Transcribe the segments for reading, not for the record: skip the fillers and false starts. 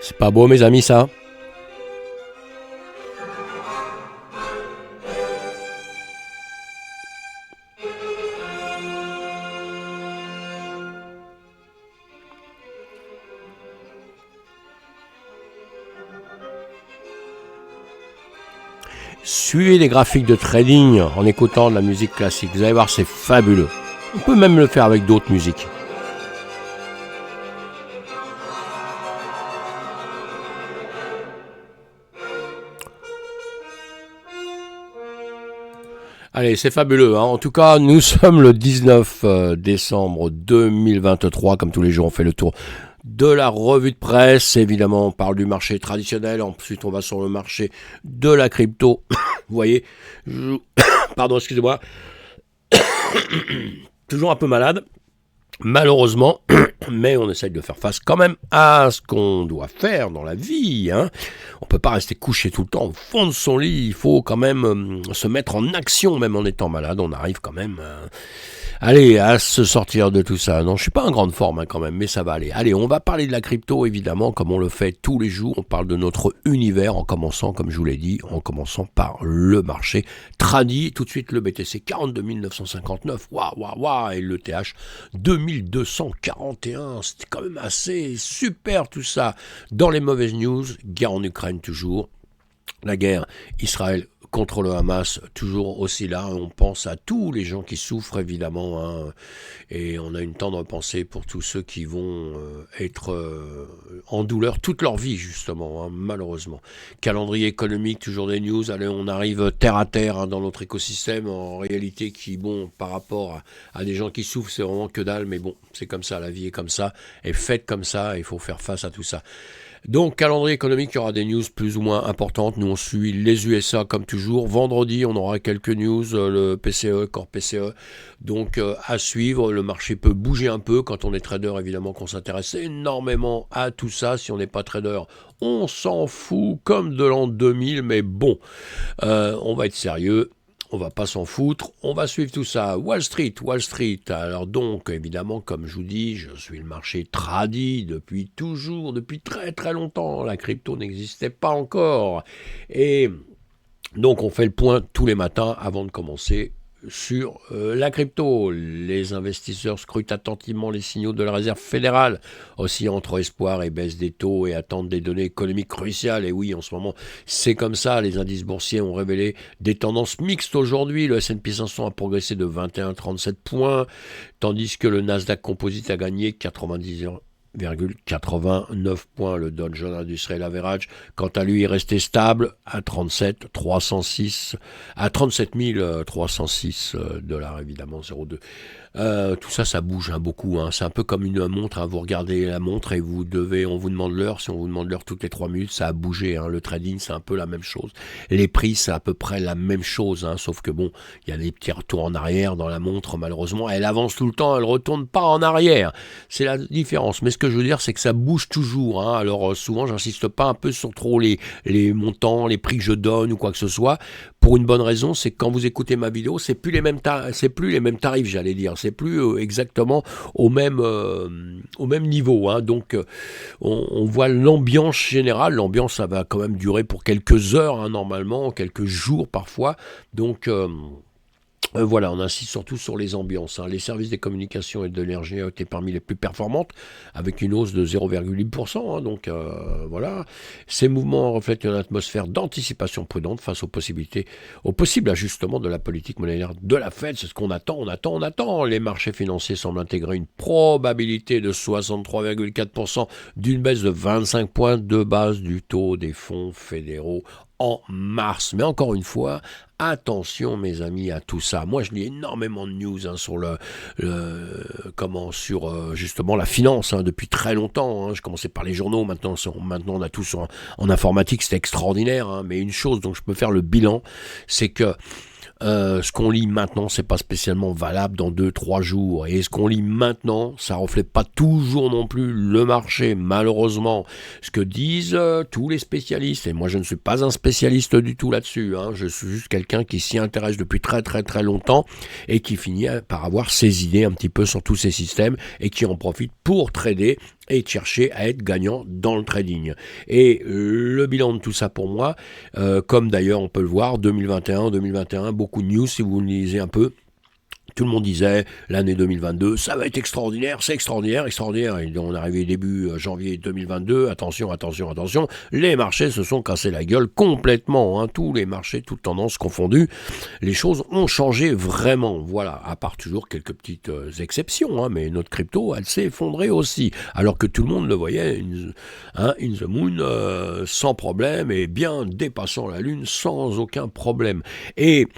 C'est pas beau, mes amis, ça? Suivez les graphiques de trading en écoutant de la musique classique. Vous allez voir, c'est fabuleux. On peut même le faire avec d'autres musiques. Allez, c'est fabuleux, hein. En tout cas, nous sommes le 19 décembre 2023. Comme tous les jours, on fait le tour de la revue de presse. Évidemment, on parle du marché traditionnel. Ensuite, on va sur le marché de la crypto. Vous voyez, pardon, excusez-moi. Toujours un peu malade, malheureusement, mais on essaye de faire face quand même à ce qu'on doit faire dans la vie, hein. On peut pas rester couché tout le temps au fond de son lit, il faut quand même se mettre en action, même en étant malade. On arrive quand même à se sortir de tout ça. Non, je suis pas en grande forme, hein, quand même, mais ça va aller. Allez, on va parler de la crypto, évidemment, comme on le fait tous les jours. On parle de notre univers, en commençant, comme je vous l'ai dit, en commençant par le marché tradi. Tout de suite, le BTC 42 959, waouh, et le TH 2241. C'était quand même assez super tout ça. Dans les mauvaises news, guerre en Ukraine toujours. La guerre Israël contre le Hamas, toujours aussi là. On pense à tous les gens qui souffrent, évidemment, hein, et on a une tendre pensée pour tous ceux qui vont être en douleur toute leur vie, justement, hein, malheureusement. Calendrier économique, toujours des news. Allez, on arrive terre à terre, hein, dans notre écosystème, en réalité, qui, bon, par rapport à des gens qui souffrent, c'est vraiment que dalle, mais bon, c'est comme ça, la vie est comme ça, est faite comme ça, il faut faire face à tout ça. Donc, calendrier économique, il y aura des news plus ou moins importantes. Nous, on suit les USA comme toujours. Vendredi, on aura quelques news, le PCE, Core PCE. Donc, à suivre. Le marché peut bouger un peu. Quand on est trader, évidemment qu'on s'intéresse énormément à tout ça. Si on n'est pas trader, on s'en fout comme de l'an 2000. Mais bon, on va être sérieux. On va pas s'en foutre, on va suivre tout ça. Wall Street. Alors donc, évidemment, comme je vous dis, je suis le marché tradi depuis toujours, depuis très très longtemps. La crypto n'existait pas encore. Et donc, on fait le point tous les matins avant de commencer sur la crypto. Les investisseurs scrutent attentivement les signaux de la réserve fédérale, aussi entre espoir et baisse des taux et attente des données économiques cruciales. Et oui, en ce moment, c'est comme ça. Les indices boursiers ont révélé des tendances mixtes aujourd'hui. Le S&P 500 a progressé de 21,37 points, tandis que le Nasdaq Composite a gagné 90,89 points. Le Dow Jones Industrial Average, quant à lui, est resté stable à 37 306 dollars, évidemment, 0,2. Tout ça, ça bouge, hein, beaucoup, hein. C'est un peu comme une montre, hein. Vous regardez la montre et on vous demande l'heure. Si on vous demande l'heure toutes les 3 minutes, ça a bougé, hein. Le trading, c'est un peu la même chose. Les prix, c'est à peu près la même chose, hein. Sauf que bon, il y a des petits retours en arrière dans la montre, malheureusement. Elle avance tout le temps, elle retourne pas en arrière. C'est la différence. Mais ce que je veux dire, c'est que ça bouge toujours, hein. Alors souvent, j'insiste pas un peu sur trop les montants, les prix que je donne ou quoi que ce soit. Pour une bonne raison, c'est que quand vous écoutez ma vidéo, c'est plus les mêmes tarifs, j'allais dire. C'est plus exactement au même niveau, hein. Donc, on voit l'ambiance générale. L'ambiance, ça va quand même durer pour quelques heures, hein, normalement, quelques jours parfois. Donc, voilà, on insiste surtout sur les ambiances, hein. Les services des communications et de l'énergie ont été parmi les plus performantes, avec une hausse de 0,8%, hein, donc voilà. Ces mouvements reflètent une atmosphère d'anticipation prudente face aux possible ajustement de la politique monétaire de la Fed. C'est ce qu'on attend, on attend. Les marchés financiers semblent intégrer une probabilité de 63,4% d'une baisse de 25 points de base du taux des fonds fédéraux en mars. Mais encore une fois, attention mes amis à tout ça. Moi je lis énormément de news, hein, sur justement la finance, hein, depuis très longtemps, hein. Je commençais par les journaux, maintenant on a tout en informatique, c'est extraordinaire, hein. Mais une chose dont je peux faire le bilan, c'est que ce qu'on lit maintenant, c'est pas spécialement valable dans 2-3 jours. Et ce qu'on lit maintenant, ça reflète pas toujours non plus le marché, malheureusement. Ce que disent tous les spécialistes, et moi je ne suis pas un spécialiste du tout là-dessus, hein, je suis juste quelqu'un qui s'y intéresse depuis très très très longtemps et qui finit par avoir ses idées un petit peu sur tous ces systèmes et qui en profite pour trader et de chercher à être gagnant dans le trading. Et le bilan de tout ça pour moi, comme d'ailleurs on peut le voir, 2021, beaucoup de news si vous lisez un peu. Tout le monde disait, l'année 2022, ça va être extraordinaire, c'est extraordinaire. Et on est arrivé début janvier 2022, attention, les marchés se sont cassés la gueule complètement, hein, tous les marchés, toutes tendances confondues. Les choses ont changé vraiment, voilà, à part toujours quelques petites exceptions, hein, mais notre crypto, elle s'est effondrée aussi, alors que tout le monde le voyait, in the moon, sans problème, et bien dépassant la lune, sans aucun problème. Et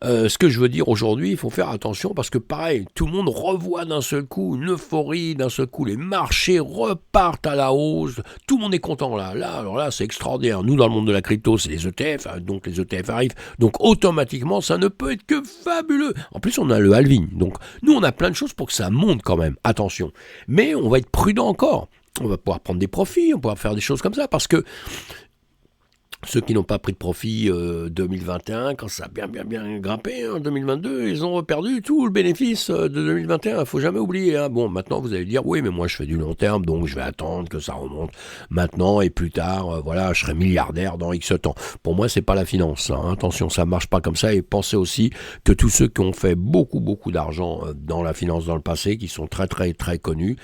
ce que je veux dire aujourd'hui, il faut faire attention parce que pareil, tout le monde revoit d'un seul coup une euphorie, d'un seul coup les marchés repartent à la hausse, tout le monde est content là. Alors là, c'est extraordinaire. Nous, dans le monde de la crypto, c'est les ETF, donc les ETF arrivent, donc automatiquement, ça ne peut être que fabuleux. En plus, on a le halving, donc nous, on a plein de choses pour que ça monte quand même, attention. Mais on va être prudent encore. On va pouvoir prendre des profits, on va pouvoir faire des choses comme ça, parce que ceux qui n'ont pas pris de profit 2021, quand ça a bien grimpé en 2022, ils ont perdu tout le bénéfice de 2021. Il ne faut jamais oublier. Hein. Bon, maintenant vous allez dire, oui, mais moi je fais du long terme, donc je vais attendre que ça remonte maintenant et plus tard, voilà, je serai milliardaire dans X temps. Pour moi, c'est pas la finance. Hein. Attention, ça marche pas comme ça. Et pensez aussi que tous ceux qui ont fait beaucoup d'argent dans la finance dans le passé, qui sont très connus,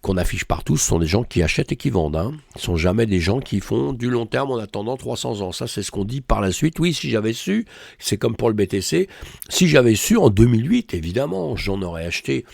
qu'on affiche partout, ce sont des gens qui achètent et qui vendent. Hein. Ce ne sont jamais des gens qui font du long terme en attendant 300 ans. Ça, c'est ce qu'on dit par la suite. Oui, si j'avais su, c'est comme pour le BTC, si j'avais su en 2008, évidemment, j'en aurais acheté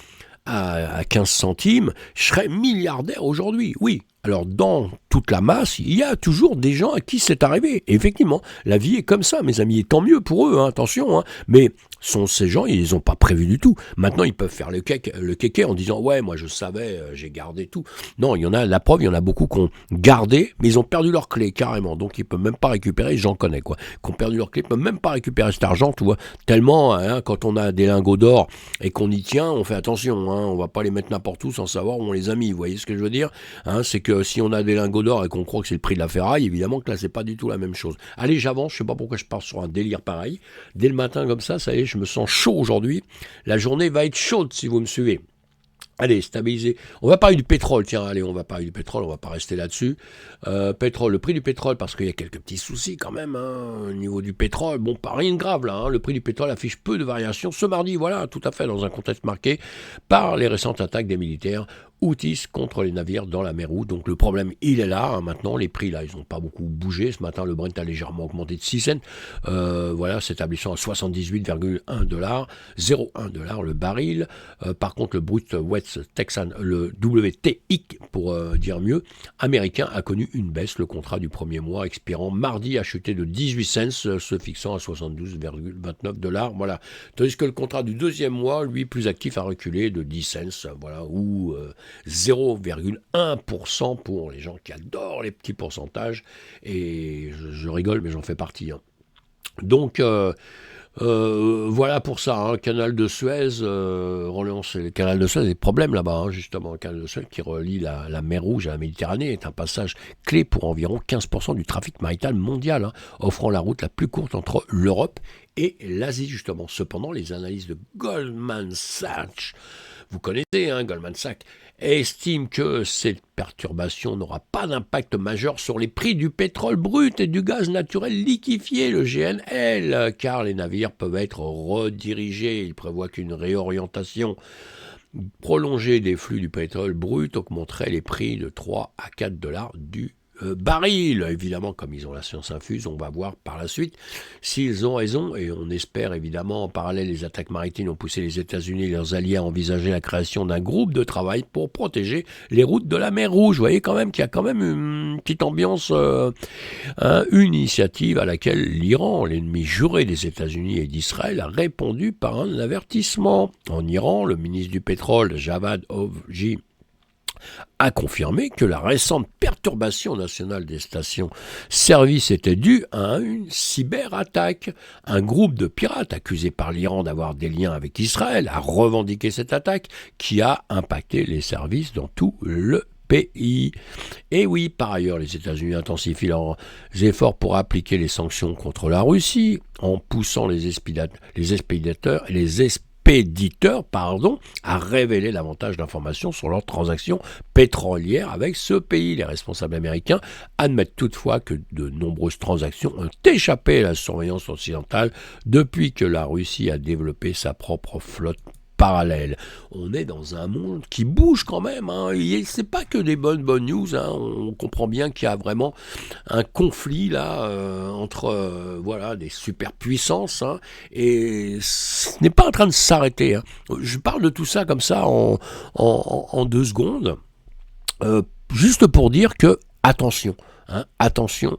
à 15 centimes, je serais milliardaire aujourd'hui. Oui. Alors, dans toute la masse, il y a toujours des gens à qui c'est arrivé. Et effectivement, la vie est comme ça, mes amis. Et tant mieux pour eux, hein, attention. Hein. Mais ces gens, ils les ont pas prévus du tout. Maintenant, ils peuvent faire le kéké en disant « Ouais, moi je savais, j'ai gardé tout ». Non, il y en a, la preuve, il y en a beaucoup qui ont gardé, mais ils ont perdu leurs clés, carrément. Donc, ils peuvent même pas récupérer, j'en connais, quoi. Qui ont perdu leurs clés, ils peuvent même pas récupérer cet argent, tu vois. Tellement, hein, quand on a des lingots d'or et qu'on y tient, on fait attention. Hein, on va pas les mettre n'importe où sans savoir où on les a mis. Vous voyez ce que je veux dire, hein, c'est que si on a des lingots d'or et qu'on croit que c'est le prix de la ferraille, évidemment que là, c'est pas du tout la même chose. Allez, j'avance, je sais pas pourquoi je pars sur un délire pareil. Dès le matin, comme ça y est, je me sens chaud aujourd'hui. La journée va être chaude, si vous me suivez. Allez, stabiliser. On va parler du pétrole, tiens, allez, on va parler du pétrole, on va pas rester là-dessus. Pétrole, le prix du pétrole, parce qu'il y a quelques petits soucis quand même, hein, au niveau du pétrole. Bon, pas rien de grave là, hein, le prix du pétrole affiche peu de variations ce mardi, voilà, tout à fait, dans un contexte marqué par les récentes attaques des militaires Houthis contre les navires dans la mer Rouge. Donc le problème, il est là, hein, maintenant, les prix là, ils n'ont pas beaucoup bougé. Ce matin, le Brent a légèrement augmenté de 6 cents, voilà, s'établissant à 78,1 $, 0,1 $ le baril. Par contre, le brut West Texan, le WTI, pour dire mieux, américain, a connu une baisse. Le contrat du premier mois expirant mardi a chuté de 18 cents, se fixant à 72,29 $. Voilà. Tandis que le contrat du deuxième mois, lui, plus actif, a reculé de 10 cents, voilà, ou 0,1% pour les gens qui adorent les petits pourcentages. Et je rigole, mais j'en fais partie. Hein. Donc, voilà pour ça, hein, canal de Suez, le canal de Suez, il y a des problèmes là-bas, hein, justement. Le canal de Suez qui relie la mer Rouge à la Méditerranée est un passage clé pour environ 15% du trafic maritime mondial, hein, offrant la route la plus courte entre l'Europe et l'Asie, justement. Cependant, les analyses de Goldman Sachs, vous connaissez, hein, Goldman Sachs, estime que cette perturbation n'aura pas d'impact majeur sur les prix du pétrole brut et du gaz naturel liquéfié, le GNL, car les navires peuvent être redirigés. Il prévoit qu'une réorientation prolongée des flux du pétrole brut augmenterait les prix de 3 à 4 $ du baril. Évidemment, comme ils ont la science infuse, on va voir par la suite s'ils ont raison, et on espère évidemment. En parallèle, les attaques maritimes ont poussé les États-Unis et leurs alliés à envisager la création d'un groupe de travail pour protéger les routes de la mer Rouge. Vous voyez quand même qu'il y a quand même une petite ambiance, une initiative à laquelle l'Iran, l'ennemi juré des États-Unis et d'Israël, a répondu par un avertissement. En Iran, le ministre du pétrole, Javad Ovji, a confirmé que la récente perturbation nationale des stations-service était due à une cyberattaque. Un groupe de pirates accusé par l'Iran d'avoir des liens avec Israël a revendiqué cette attaque qui a impacté les services dans tout le pays. Et oui, par ailleurs, les États-Unis intensifient leurs efforts pour appliquer les sanctions contre la Russie en poussant les expédiateurs et les expéditeurs, a révélé davantage d'informations sur leurs transactions pétrolières avec ce pays. Les responsables américains admettent toutefois que de nombreuses transactions ont échappé à la surveillance occidentale depuis que la Russie a développé sa propre flotte parallèle. On est dans un monde qui bouge quand même. C'est pas que des bonnes news. On comprend bien qu'il y a vraiment un conflit là entre des superpuissances et ce n'est pas en train de s'arrêter. Je parle de tout ça comme ça en 2 secondes, juste pour dire que attention. Attention,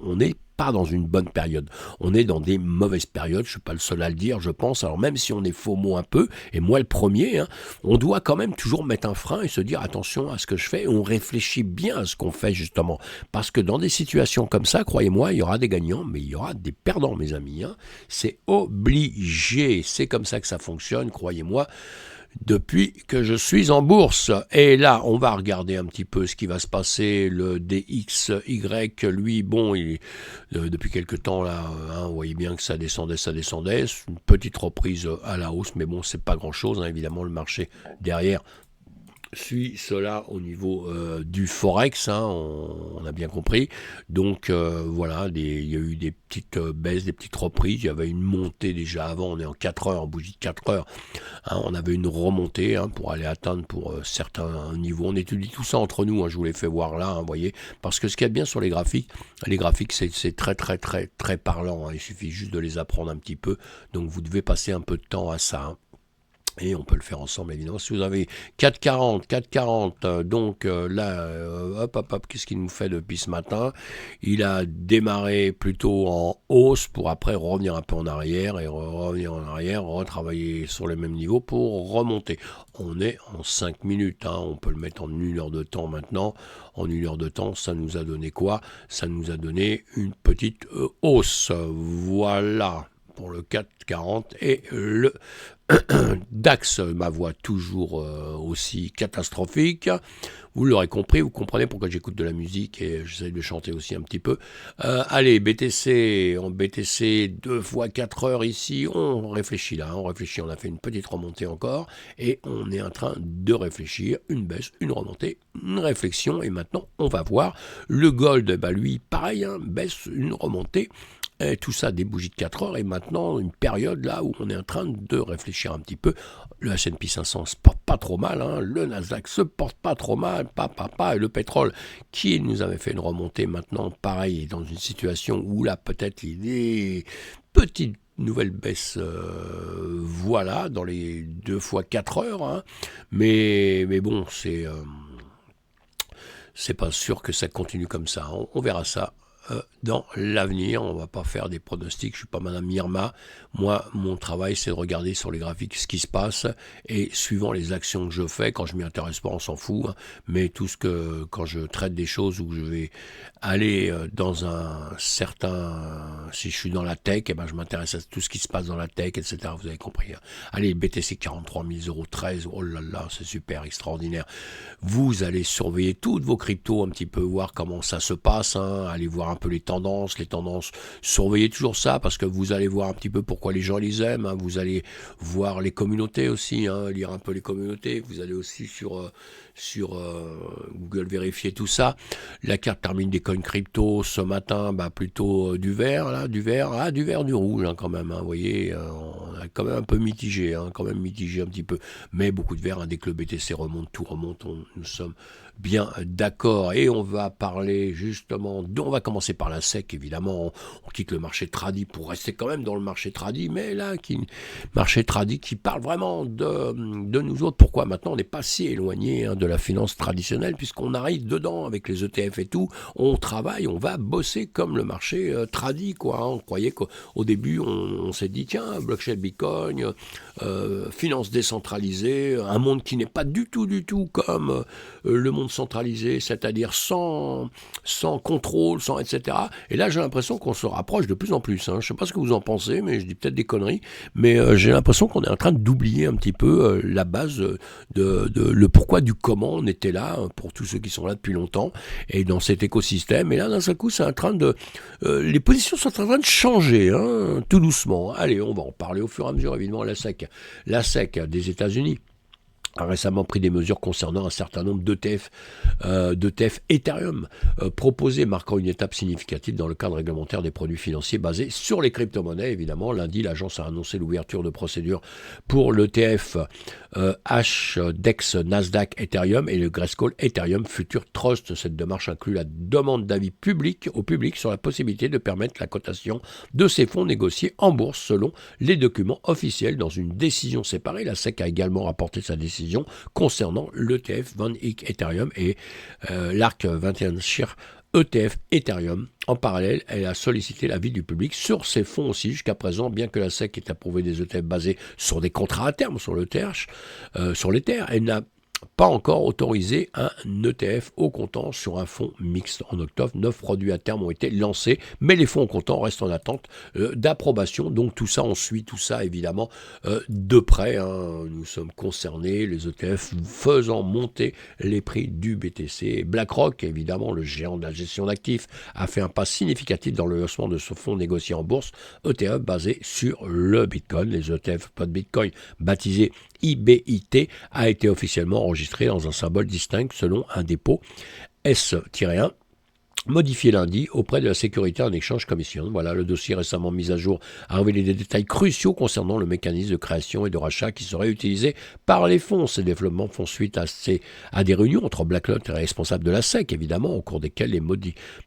on n'est pas dans une bonne période. On est dans des mauvaises périodes, je ne suis pas le seul à le dire, je pense. Alors même si on est faux mot un peu, et moi le premier, on doit quand même toujours mettre un frein et se dire attention à ce que je fais. Et on réfléchit bien à ce qu'on fait justement. Parce que dans des situations comme ça, croyez-moi, il y aura des gagnants, mais il y aura des perdants, mes amis. C'est obligé, c'est comme ça que ça fonctionne, croyez-moi. Depuis que je suis en bourse. Et là, on va regarder un petit peu ce qui va se passer. Le DXY, lui, depuis quelque temps, là, vous voyez bien que ça descendait. C'est une petite reprise à la hausse, mais bon, c'est pas grand-chose. Évidemment, le marché derrière suit cela au niveau du Forex, on a bien compris. Donc voilà, il y a eu des petites baisses, des petites reprises. Il y avait une montée déjà avant, on est en 4 heures, en bougie de 4 heures. On avait une remontée pour aller atteindre pour certains niveaux. On étudie tout ça entre nous, je vous l'ai fait voir là, vous voyez. Parce que ce qu'il y a de bien sur les graphiques c'est très très très très parlant. Il suffit juste de les apprendre un petit peu. Donc vous devez passer un peu de temps à ça. Et on peut le faire ensemble, évidemment. Si vous avez 4,40, donc là, hop, qu'est-ce qu'il nous fait depuis ce matin? Il a démarré plutôt en hausse pour après revenir un peu en arrière et retravailler sur les mêmes niveaux pour remonter. On est en 5 minutes, on peut le mettre en 1 heure de temps maintenant. En 1 heure de temps, ça nous a donné quoi? Ça nous a donné une petite hausse. Voilà pour le 4,40 et le DAX, ma voix toujours aussi catastrophique. Vous l'aurez compris, vous comprenez pourquoi j'écoute de la musique et j'essaie de chanter aussi un petit peu. Allez, BTC, 2 fois 4 heures ici, on réfléchit là, on a fait une petite remontée encore et on est en train de réfléchir, une baisse, une remontée, une réflexion et maintenant on va voir. Le gold, lui pareil, baisse, une remontée. Et tout ça, des bougies de 4 heures, et maintenant une période là où on est en train de réfléchir un petit peu. Le S&P 500 se porte pas trop mal, le Nasdaq se porte pas trop mal, et le pétrole qui nous avait fait une remontée maintenant, pareil, est dans une situation où là peut-être il est petite nouvelle baisse, voilà, dans les 2 fois 4 heures, mais bon, c'est pas sûr que ça continue comme ça, on verra ça dans l'avenir. On va pas faire des pronostics, je suis pas Madame Irma. Moi, mon travail, c'est de regarder sur les graphiques ce qui se passe, et suivant les actions que je fais, quand je m'y intéresse pas, on s'en fout, mais quand je traite des choses où je vais aller dans un certain, si je suis dans la tech, je m'intéresse à tout ce qui se passe dans la tech, etc. Vous avez compris. Allez, BTC 43 013, oh là là, c'est super extraordinaire. Vous allez surveiller toutes vos cryptos un petit peu, voir comment ça se passe, allez voir un peu les tendances, surveillez toujours ça, parce que vous allez voir un petit peu pourquoi les gens les aiment, vous allez voir les communautés aussi, lire un peu les communautés, vous allez aussi sur Google vérifier tout ça. La carte termine des coins crypto ce matin, plutôt du vert, du rouge quand même, vous voyez, on a quand même un peu mitigé, un petit peu, mais beaucoup de vert, dès que le BTC remonte, tout remonte, nous sommes bien d'accord. Et on va parler justement, on va commencer par la SEC, évidemment, on quitte le marché tradi pour rester quand même dans le marché tradi, mais là, marché tradi qui parle vraiment de nous autres. Pourquoi maintenant on n'est pas si éloigné de la finance traditionnelle, puisqu'on arrive dedans avec les ETF et tout, on travaille, on va bosser comme le marché tradi, quoi. On croyait qu'au début, on s'est dit, tiens, blockchain, bitcoin, finance décentralisée, un monde qui n'est pas du tout comme le monde monde centralisé, c'est-à-dire sans contrôle, sans etc. Et là, j'ai l'impression qu'on se rapproche de plus en plus. Je ne sais pas ce que vous en pensez, mais je dis peut-être des conneries, mais j'ai l'impression qu'on est en train d'oublier un petit peu la base de le pourquoi du comment on était là, pour tous ceux qui sont là depuis longtemps, et dans cet écosystème. Et là, d'un seul coup, c'est en train de... les positions sont en train de changer, tout doucement. Allez, on va en parler au fur et à mesure, évidemment, la SEC des États-Unis a récemment pris des mesures concernant un certain nombre d'ETF Ethereum proposés, marquant une étape significative dans le cadre réglementaire des produits financiers basés sur les crypto-monnaies. Évidemment, lundi, l'agence a annoncé l'ouverture de procédures pour l'ETF HDEX Nasdaq Ethereum et le Grayscale Ethereum Future Trust. Cette démarche inclut la demande d'avis public au public sur la possibilité de permettre la cotation de ces fonds négociés en bourse selon les documents officiels. Dans une décision séparée, la SEC a également rapporté sa décision concernant l'ETF Van Eck Ethereum et l'ARC 21 Share ETF Ethereum. En parallèle, elle a sollicité l'avis du public sur ces fonds aussi. Jusqu'à présent, bien que la SEC ait approuvé des ETF basés sur des contrats à terme, sur l'Ether, elle n'a pas encore autorisé un ETF au comptant sur un fonds mixte. En octobre, 9 produits à terme ont été lancés, mais les fonds au comptant restent en attente d'approbation. Donc tout ça, on suit tout ça évidemment de près. Nous sommes concernés, les ETF faisant monter les prix du BTC. BlackRock, évidemment, le géant de la gestion d'actifs, a fait un pas significatif dans le lancement de ce fonds négocié en bourse, ETF basé sur le Bitcoin. Les ETF pas de Bitcoin, baptisés IBIT, a été officiellement enregistré dans un symbole distinct selon un dépôt S-1 modifié lundi auprès de la Security and Exchange Commission. Voilà, le dossier récemment mis à jour a révélé des détails cruciaux concernant le mécanisme de création et de rachat qui serait utilisé par les fonds. Ces développements font suite à des réunions entre BlackRock et les responsables de la SEC, évidemment, au cours desquelles les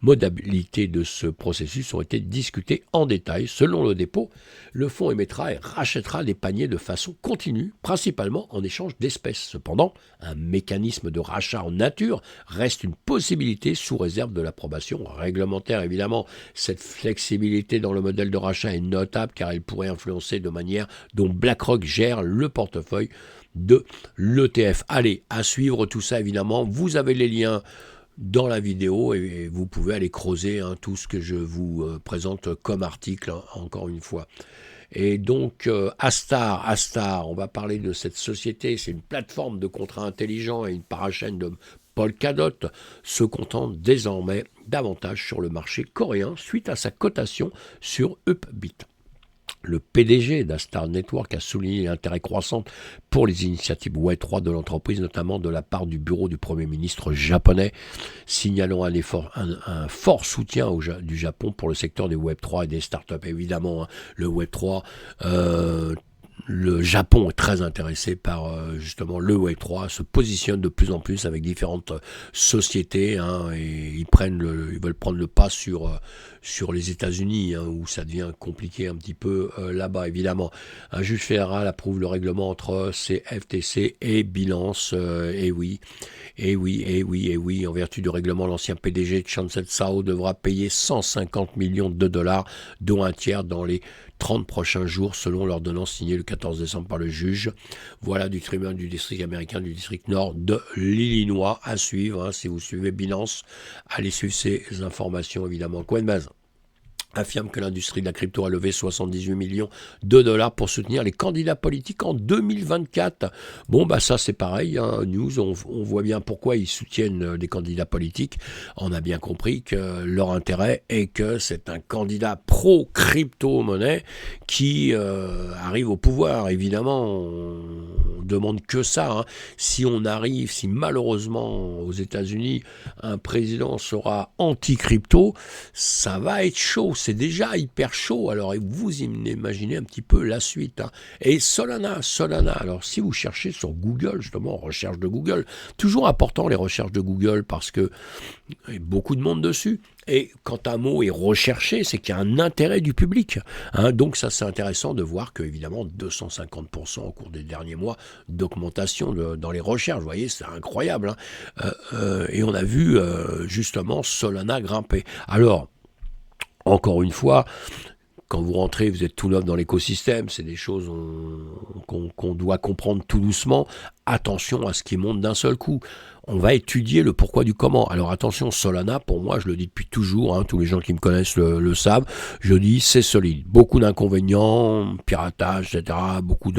modalités de ce processus ont été discutées en détail. Selon le dépôt, le fonds émettra et rachètera des paniers de façon continue, principalement en échange d'espèces. Cependant, un mécanisme de rachat en nature reste une possibilité sous réserve de l'approbation réglementaire. Évidemment, cette flexibilité dans le modèle de rachat est notable car elle pourrait influencer de manière dont BlackRock gère le portefeuille de l'ETF. Allez, à suivre tout ça évidemment. Vous avez les liens dans la vidéo et vous pouvez aller creuser tout ce que je vous présente comme article, encore une fois. Et donc, Astar, on va parler de cette société. C'est une plateforme de contrats intelligents et une parachaîne de Polkadot se contente désormais davantage sur le marché coréen suite à sa cotation sur Upbit. Le PDG d'Astar Network a souligné l'intérêt croissant pour les initiatives Web3 de l'entreprise, notamment de la part du bureau du Premier ministre japonais, signalant un fort soutien du Japon pour le secteur des Web3 et des startups. Évidemment, le Web3... le Japon est très intéressé par justement le Web3, se positionne de plus en plus avec différentes sociétés et ils veulent prendre le pas sur les États-Unis où ça devient compliqué un petit peu là-bas. Évidemment, un juge fédéral approuve le règlement entre CFTC et Binance. Et oui, en vertu du règlement, l'ancien PDG de Chancellor Sao devra payer 150 millions de dollars, dont un tiers dans les 30 prochains jours, selon l'ordonnance signée le 14 décembre par le juge. Voilà, du tribunal du district américain du district nord de l'Illinois à suivre. Si vous suivez Binance, allez suivre ces informations évidemment. Coinbase affirme que l'industrie de la crypto a levé 78 millions de dollars pour soutenir les candidats politiques en 2024. Bon, ça c'est pareil, news, on voit bien pourquoi ils soutiennent les candidats politiques. On a bien compris que leur intérêt est que c'est un candidat pro-crypto-monnaie qui arrive au pouvoir. Évidemment, on demande que ça. Si malheureusement aux États-Unis, un président sera anti-crypto, ça va être chaud. C'est déjà hyper chaud, alors vous imaginez un petit peu la suite. Et Solana, alors si vous cherchez sur Google, justement, recherche de Google, toujours important les recherches de Google parce que il y a beaucoup de monde dessus. Et quand un mot est recherché, c'est qu'il y a un intérêt du public. Donc ça, c'est intéressant de voir que, évidemment, 250% au cours des derniers mois d'augmentation dans les recherches. Vous voyez, c'est incroyable. Et on a vu, justement, Solana grimper. Alors, encore une fois, quand vous rentrez, vous êtes tout neuf dans l'écosystème, c'est des choses qu'on doit comprendre tout doucement. Attention à ce qui monte d'un seul coup. on va étudier le pourquoi du comment. Alors attention, Solana, pour moi, je le dis depuis toujours, hein, tous les gens qui me connaissent le savent, je dis c'est solide. Beaucoup d'inconvénients, piratage, etc., beaucoup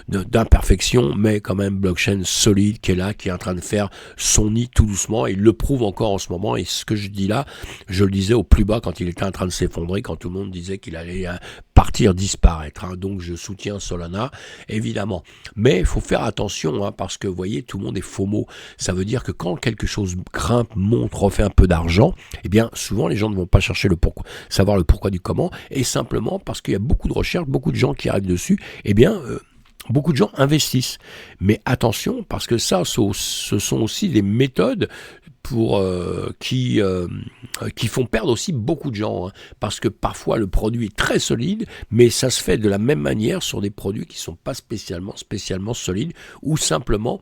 d'imperfections, mais quand même blockchain solide qui est là, qui est en train de faire son nid tout doucement, et il le prouve encore en ce moment, et ce que je dis là, je le disais au plus bas quand il était en train de s'effondrer, quand tout le monde disait qu'il allait partir, disparaître, hein. Donc je soutiens Solana, évidemment. Mais il faut faire attention, hein, parce que vous voyez, tout le monde est FOMO. Ça veut dire que quand quelque chose grimpe, monte, refait un peu d'argent, eh bien souvent les gens ne vont pas chercher le pourquoi, savoir le pourquoi du comment, et simplement parce qu'il y a beaucoup de recherches, beaucoup de gens qui arrivent dessus, eh bien beaucoup de gens investissent. Mais attention, parce que ça, ce sont aussi des méthodes pour qui font perdre aussi beaucoup de gens, hein, parce que parfois le produit est très solide, mais ça se fait de la même manière sur des produits qui ne sont pas spécialement solides, ou simplement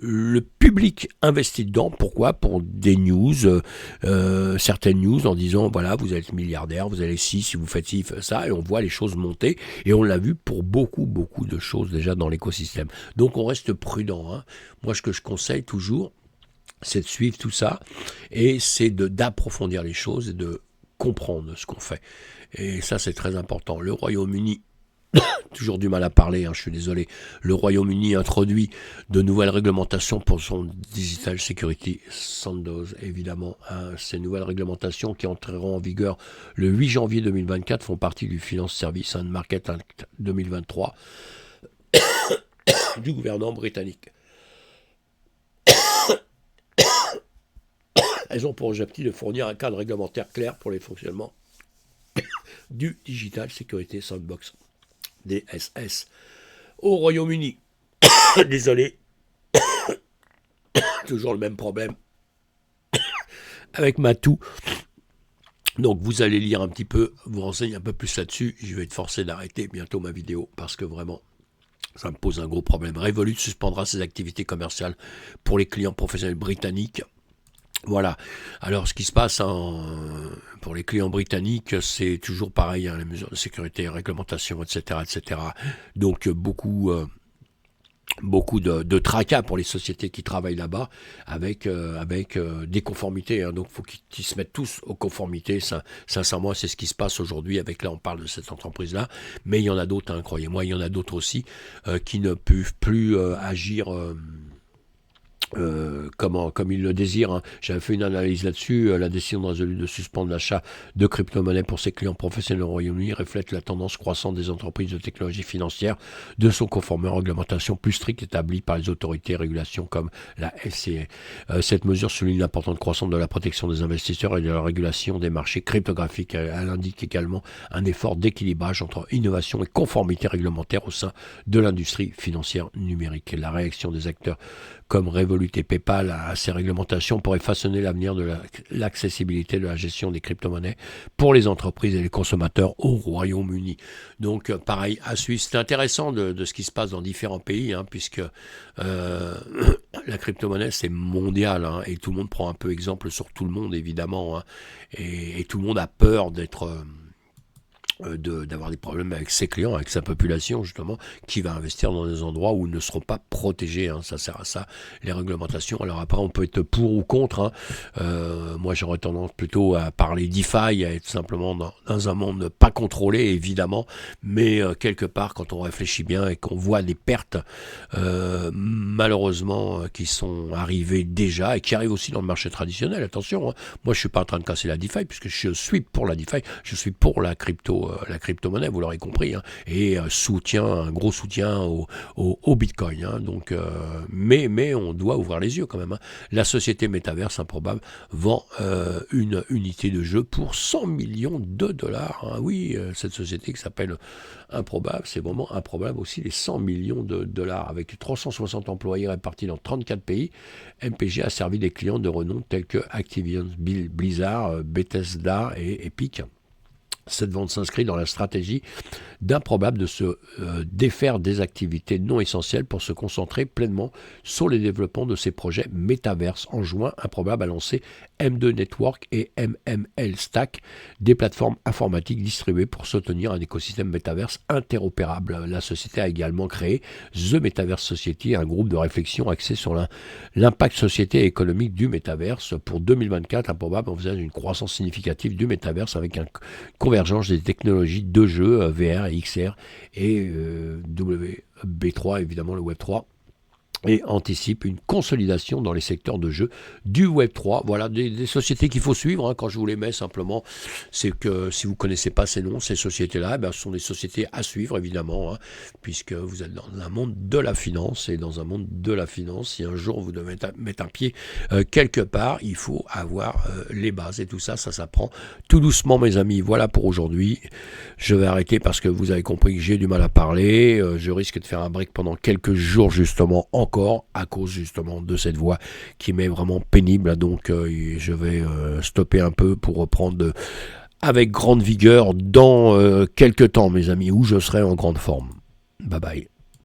le public investit dedans. Pourquoi ? Pour des news, certaines news en disant voilà, vous allez être milliardaire, vous allez si vous faites ci, ça, et on voit les choses monter, et on l'a vu pour beaucoup de choses déjà dans l'écosystème. Donc on reste prudent, hein. Moi, ce que je conseille toujours, c'est de suivre tout ça, et c'est d'approfondir les choses et de comprendre ce qu'on fait. Et ça, c'est très important. Le Royaume-Uni, toujours du mal à parler, hein, je suis désolé. Le Royaume-Uni introduit de nouvelles réglementations pour son Digital Security Standards, évidemment. Hein, ces nouvelles réglementations qui entreront en vigueur le 8 janvier 2024 font partie du Finance Service and Market Act 2023 du gouvernement britannique. Elles ont pour objectif de fournir un cadre réglementaire clair pour les fonctionnements du Digital Security Sandbox, DSS. Au Royaume-Uni, désolé, toujours le même problème avec ma toux. Donc vous allez lire un petit peu, vous renseigner un peu plus là-dessus. Je vais être forcé d'arrêter bientôt ma vidéo parce que vraiment, ça me pose un gros problème. Revolut suspendra ses activités commerciales pour les clients professionnels britanniques. Voilà. Alors, ce qui se passe pour les clients britanniques, c'est toujours pareil, hein, les mesures de sécurité, réglementation, etc., etc. Donc, beaucoup de tracas pour les sociétés qui travaillent là-bas avec des conformités, hein. Donc il faut qu'ils se mettent tous aux conformités. Sincèrement, c'est ce qui se passe aujourd'hui avec, là on parle de cette entreprise-là, mais il y en a d'autres, hein, croyez-moi, il y en a d'autres aussi qui ne peuvent plus agir comme il le désire, hein. J'avais fait une analyse là-dessus. La décision de Revolut de suspendre l'achat de crypto-monnaies pour ses clients professionnels au Royaume-Uni reflète la tendance croissante des entreprises de technologie financière de se conformer aux réglementations plus strictes établies par les autorités et régulations comme la FCA. Cette mesure souligne l'importante croissance de la protection des investisseurs et de la régulation des marchés cryptographiques. Elle indique également un effort d'équilibrage entre innovation et conformité réglementaire au sein de l'industrie financière numérique. Et la réaction des acteurs comme Revolut et PayPal à ces réglementations pourrait façonner l'avenir de l'accessibilité de la gestion des crypto-monnaies pour les entreprises et les consommateurs au Royaume-Uni. Donc pareil, à suivre. C'est intéressant de ce qui se passe dans différents pays, hein, puisque la crypto-monnaie c'est mondial, hein, et tout le monde prend un peu exemple sur tout le monde évidemment, hein, et tout le monde a peur d'avoir des problèmes avec ses clients, avec sa population justement, qui va investir dans des endroits où ils ne seront pas protégés, hein. Ça sert à ça, les réglementations. Alors après, on peut être pour ou contre, hein. Moi, j'aurais tendance plutôt à parler DeFi, à être simplement dans un monde pas contrôlé, évidemment, mais quelque part, quand on réfléchit bien et qu'on voit des pertes, malheureusement, qui sont arrivées déjà, et qui arrivent aussi dans le marché traditionnel, attention, hein. Moi, je suis pas en train de casser la DeFi, puisque je suis pour la DeFi, je suis pour la crypto-monnaie, vous l'aurez compris, hein, et un gros soutien au Bitcoin, hein. Donc, mais on doit ouvrir les yeux quand même, hein. La société Metaverse Improbable vend une unité de jeu pour 100 millions de dollars, hein. Oui, cette société qui s'appelle Improbable, c'est vraiment improbable aussi, les 100 millions de dollars, avec 360 employés répartis dans 34 pays. MPG a servi des clients de renom tels que Activision Blizzard, Bethesda et Epic. Cette vente s'inscrit dans la stratégie d'Improbable de se défaire des activités non essentielles pour se concentrer pleinement sur le développement de ses projets métaverses. En juin, Improbable a lancé M2 Network et MML Stack, des plateformes informatiques distribuées pour soutenir un écosystème métaverse interopérable. La société a également créé The Metaverse Society, un groupe de réflexion axé sur l'impact société et économique du métaverse. Pour 2024, Improbable envisage une croissance significative du métaverse avec une convergence des technologies de jeux VR et XR et WB3, évidemment le Web3, et anticipe une consolidation dans les secteurs de jeux du Web3. Voilà des sociétés qu'il faut suivre. Quand je vous les mets simplement, c'est que si vous ne connaissez pas ces noms, ces sociétés-là, ce sont des sociétés à suivre évidemment, puisque vous êtes dans un monde de la finance, et dans un monde de la finance, si un jour vous devez mettre un pied quelque part, il faut avoir les bases, et tout ça, ça s'apprend tout doucement, mes amis. Voilà pour aujourd'hui. Je vais arrêter parce que vous avez compris que j'ai du mal à parler. Je risque de faire un break pendant quelques jours justement encore, à cause justement de cette voix qui m'est vraiment pénible. Donc je vais stopper un peu pour reprendre avec grande vigueur dans quelques temps, mes amis, où je serai en grande forme. Bye bye.